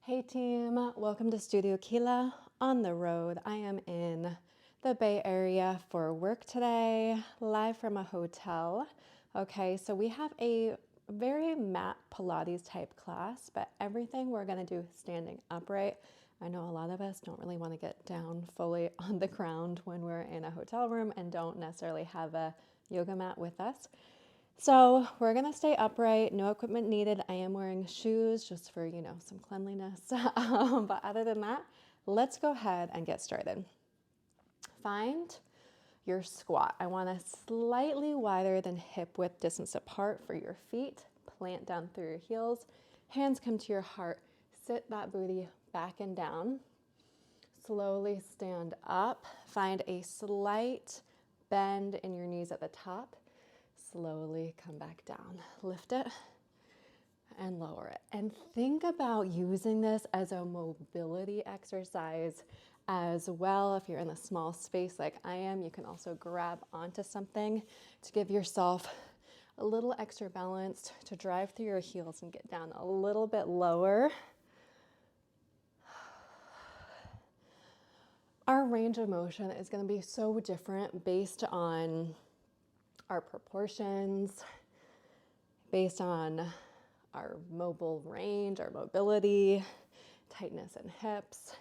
Hey team, welcome to Studio Kila on the road. I am in the Bay Area for work today, live from a hotel. Okay, so we have a very mat Pilates type class, but everything we're gonna do standing upright. I know a lot of us don't really want to get down fully on the ground when we're in a hotel room and don't necessarily have a yoga mat with us. So we're gonna stay upright, no equipment needed. I am wearing shoes just for, some cleanliness. But other than that, let's go ahead and get started. Find your squat. I want a slightly wider than hip width distance apart for your feet. Plant down through your heels. Hands come to your heart. Sit that booty back and down. Slowly stand up. Find a slight bend in your knees at the top. Slowly come back down. Lift it and lower it. And think about using this as a mobility exercise as well. If you're in a small space like I am, you can also grab onto something to give yourself a little extra balance to drive through your heels and get down a little bit lower. Our range of motion is going to be so different based on our proportions, based on our mobile range, our mobility, tightness in hips,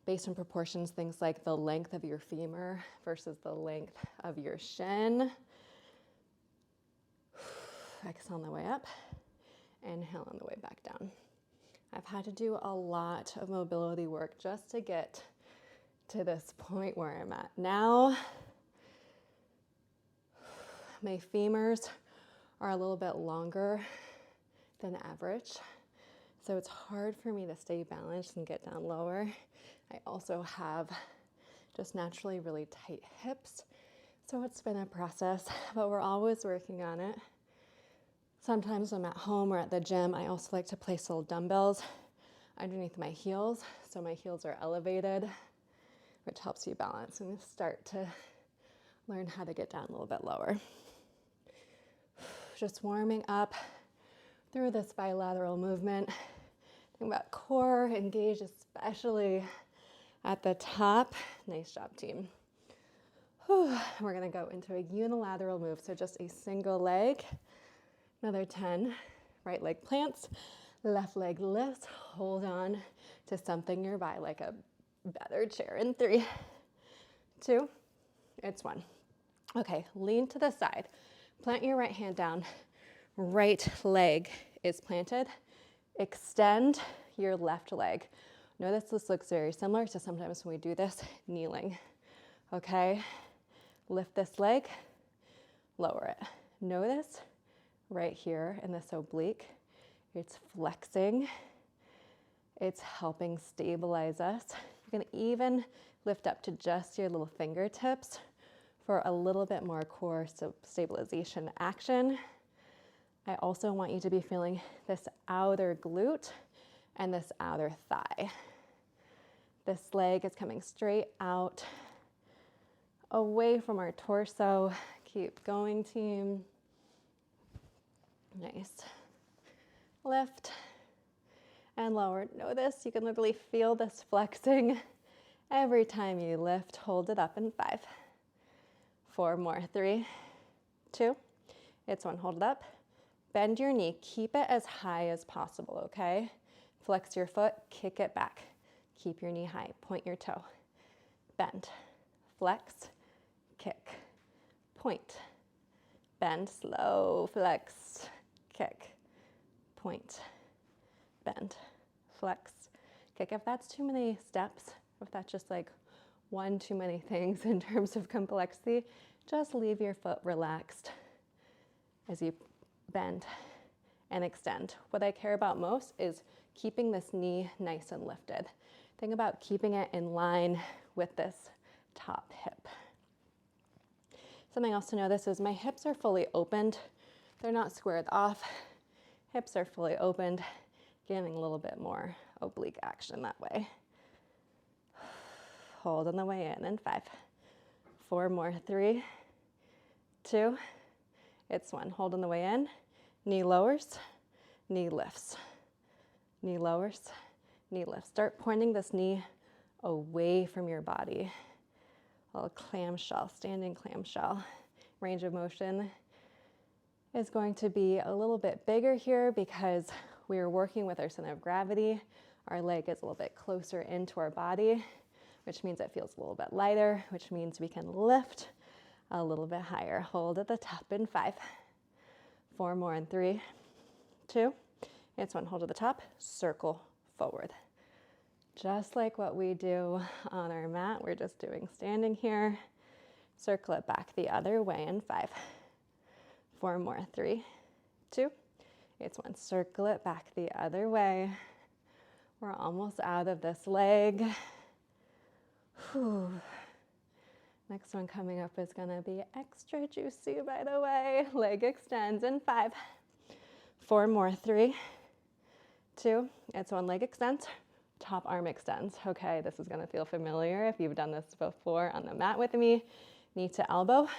based on proportions, things like the length of your femur versus the length of your shin. Exhale on the way up, inhale on the way back down. I've had to do a lot of mobility work just to get to this point where I'm at now. My femurs are a little bit longer than average, so it's hard for me to stay balanced and get down lower. I also have just naturally really tight hips, so it's been a process, but we're always working on it. Sometimes when I'm at home or at the gym, I also like to place little dumbbells underneath my heels, so my heels are elevated, which helps you balance and start to learn how to get down a little bit lower. Just warming up through this bilateral movement. Think about core engaged, especially at the top. Nice job, team. We're gonna go into a unilateral move, so just a single leg. Another 10, right leg plants, left leg lifts. Hold on to something nearby, like a better chair in 3, 2, it's 1. Okay, lean to the side. Plant your right hand down. Right leg is planted. Extend your left leg. Notice this looks very similar to sometimes when we do this kneeling. Okay, lift this leg, lower it. Notice right here in this oblique, it's flexing. It's helping stabilize us. You can even lift up to just your little fingertips for a little bit more core stabilization action. I also want you to be feeling this outer glute and this outer thigh. This leg is coming straight out, away from our torso. Keep going, team. Nice. Lift and lower. Notice you can literally feel this flexing every time you lift. Hold it up in 5. 4 more. 3, 2, it's 1. Hold it up. Bend your knee. Keep it as high as possible, okay? Flex your foot. Kick it back. Keep your knee high. Point your toe. Bend. Flex. Kick. Point. Bend. Slow. Flex. Kick. Point. Bend. Flex. Kick. If that's too many steps, if that's just like one too many things in terms of complexity, just leave your foot relaxed as you bend and extend. What I care about most is keeping this knee nice and lifted. Think about keeping it in line with this top hip. Something else to notice is my hips are fully opened. They're not squared off. Hips are fully opened, getting a little bit more oblique action that way. Hold on the way in 5, 4 more. 3, 2, it's 1. Hold on the way in. Knee lowers, knee lifts. Knee lowers, knee lift. Start pointing this knee away from your body. A little clamshell, standing clamshell. Range of motion is going to be a little bit bigger here because we are working with our center of gravity. Our leg is a little bit closer into our body, which means it feels a little bit lighter, which means we can lift a little bit higher. Hold at the top in 5. 4 more in 3, 2. It's 1. Hold at the top, circle forward. Just like what we do on our mat, we're just doing standing here. Circle it back the other way in 5. 4 more, 3, 2. It's 1. Circle it back the other way. We're almost out of this leg. Whew. Next one coming up is gonna be extra juicy, by the way. Leg extends in 5. 4 more, 3, 2. It's 1. Leg extends, top arm extends. Okay, this is gonna feel familiar if you've done this before on the mat with me. Knee to elbow,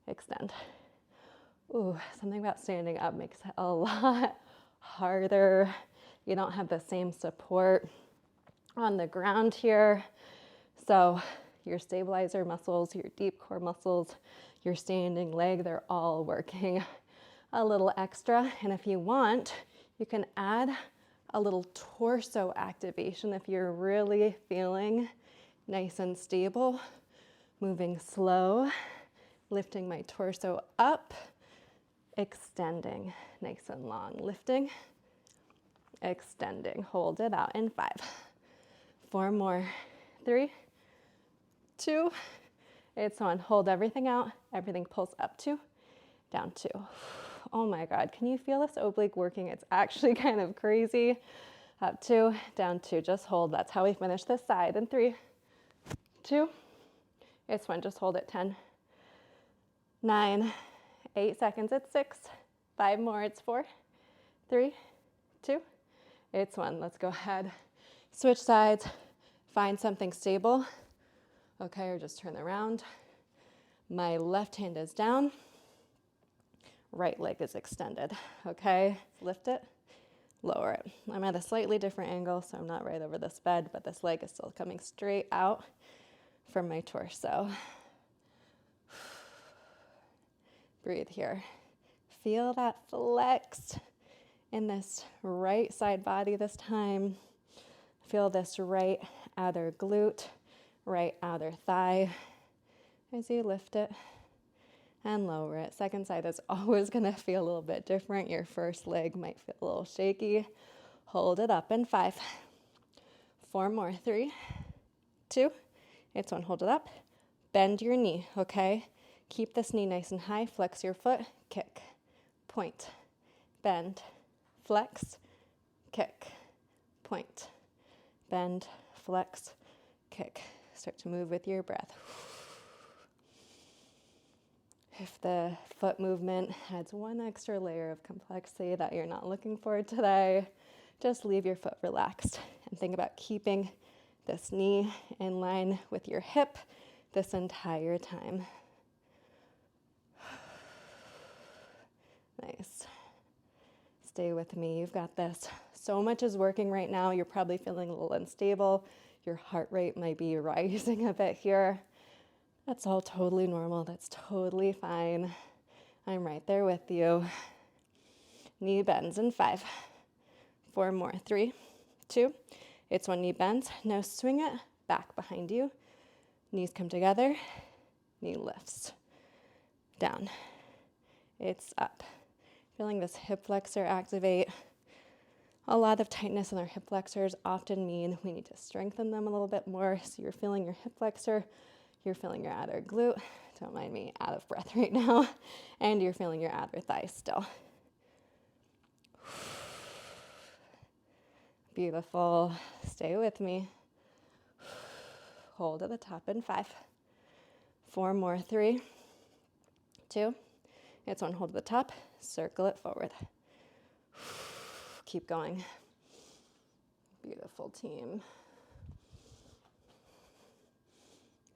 extend. Ooh, something about standing up makes it a lot harder. You don't have the same support on the ground here. So your stabilizer muscles, your deep core muscles, your standing leg, they're all working a little extra. And if you want, you can add a little torso activation if you're really feeling nice and stable. Moving slow, lifting my torso up, extending nice and long, lifting, extending. Hold it out in 5. 4 more, 3, 2. It's 1. Hold everything out, everything pulls up 2, down 2. Oh my God, can you feel this oblique working? It's actually kind of crazy. Up 2, down 2, just hold. That's how we finish this side in 3, 2. It's 1. Just hold it. 10, 9, 8 seconds. It's 6, 5 more. It's 4, 3, 2. It's 1. Let's go ahead. Switch sides. Find something stable. Okay, or just turn around. My left hand is down. Right leg is extended. Okay, lift it, lower it. I'm at a slightly different angle, so I'm not right over this bed, but this leg is still coming straight out from my torso. Breathe here. Feel that flex in this right side body this time. Feel this right outer glute, right outer thigh as you lift it and lower it. Second side is always gonna feel a little bit different. Your first leg might feel a little shaky. Hold it up in 5, 4 more, 3, 2. It's 1. Hold it up. Bend your knee, okay? Keep this knee nice and high. Flex your foot, kick, point, bend, flex, kick, point, bend, flex, kick. Start to move with your breath. If the foot movement adds one extra layer of complexity that you're not looking for today, just leave your foot relaxed and think about keeping this knee in line with your hip this entire time. Nice. Stay with me. You've got this. So much is working right now. You're probably feeling a little unstable. Your heart rate might be rising a bit here. That's all totally normal. That's totally fine. I'm right there with you. Knee bends in 5, 4 more, 3, 2. It's 1. Knee bends. Now swing it back behind you. Knees come together. Knee lifts. Down. It's up. Feeling this hip flexor activate. A lot of tightness in our hip flexors often mean we need to strengthen them a little bit more. So you're feeling your hip flexor. You're feeling your outer glute. Don't mind me, out of breath right now. And you're feeling your outer thigh still. Beautiful. Stay with me. Hold at the top in 5, 4 more, 3, 2. It's 1. Hold at the top. Circle it forward. Keep going. Beautiful team.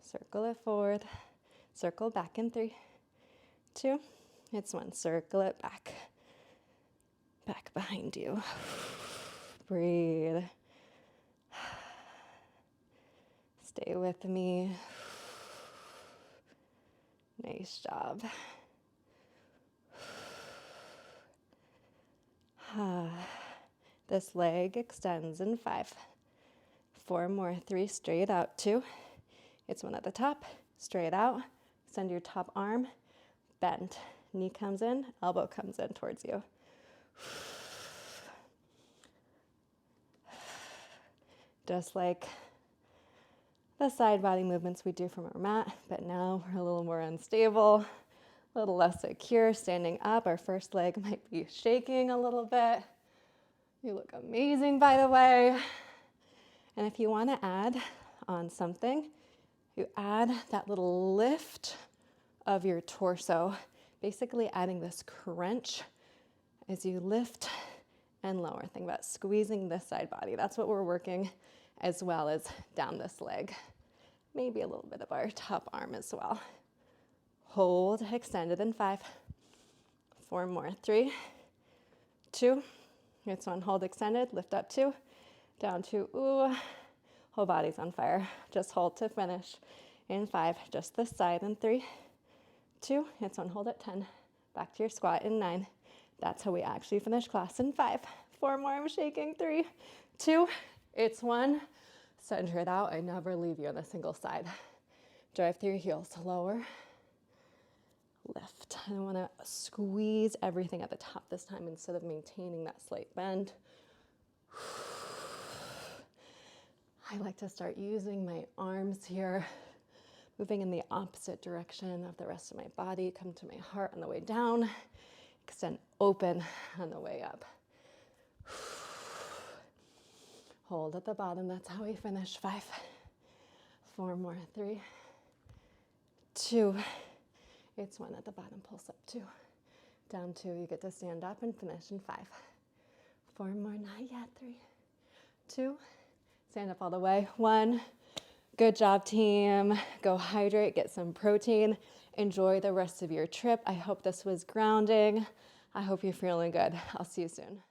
Circle it forward. Circle back in 3, 2. It's 1. Circle it back. Back behind you. Breathe. Stay with me. Nice job. This leg extends in 5. 4 more. 3, straight out. 2. It's 1 at the top, straight out. Send your top arm, bend. Knee comes in, elbow comes in towards you. Just like the side body movements we do from our mat, but now we're a little more unstable, a little less secure. Standing up, our first leg might be shaking a little bit. You look amazing, by the way. And if you want to add on something, you add that little lift of your torso, basically adding this crunch as you lift and lower. Think about squeezing this side body. That's what we're working, as well as down this leg. Maybe a little bit of our top arm as well. Hold, extended in 5. 4 more. 3, 2. It's 1. Hold, extended. Lift up 2. Down 2. Ooh. Whole body's on fire. Just hold to finish in 5. Just this side in 3, 2. It's 1. Hold at 10. Back to your squat in 9. That's how we actually finish class in 5. 4 more. I'm shaking. 3, 2. It's 1. Center it out. I never leave you on a single side. Drive through your heels. Lower. Lift. I want to squeeze everything at the top this time instead of maintaining that slight bend. I like to start using my arms here, moving in the opposite direction of the rest of my body. Come to my heart on the way down. Extend open on the way up. Hold at the bottom. That's how we finish. 5. 4 more. 3, 2. It's 1 at the bottom. Pulse up 2. Down 2. You get to stand up and finish in 5. 4 more. Not yet. 3, 2. Stand up all the way. 1. Good job, team. Go hydrate. Get some protein. Enjoy the rest of your trip. I hope this was grounding. I hope you're feeling good. I'll see you soon.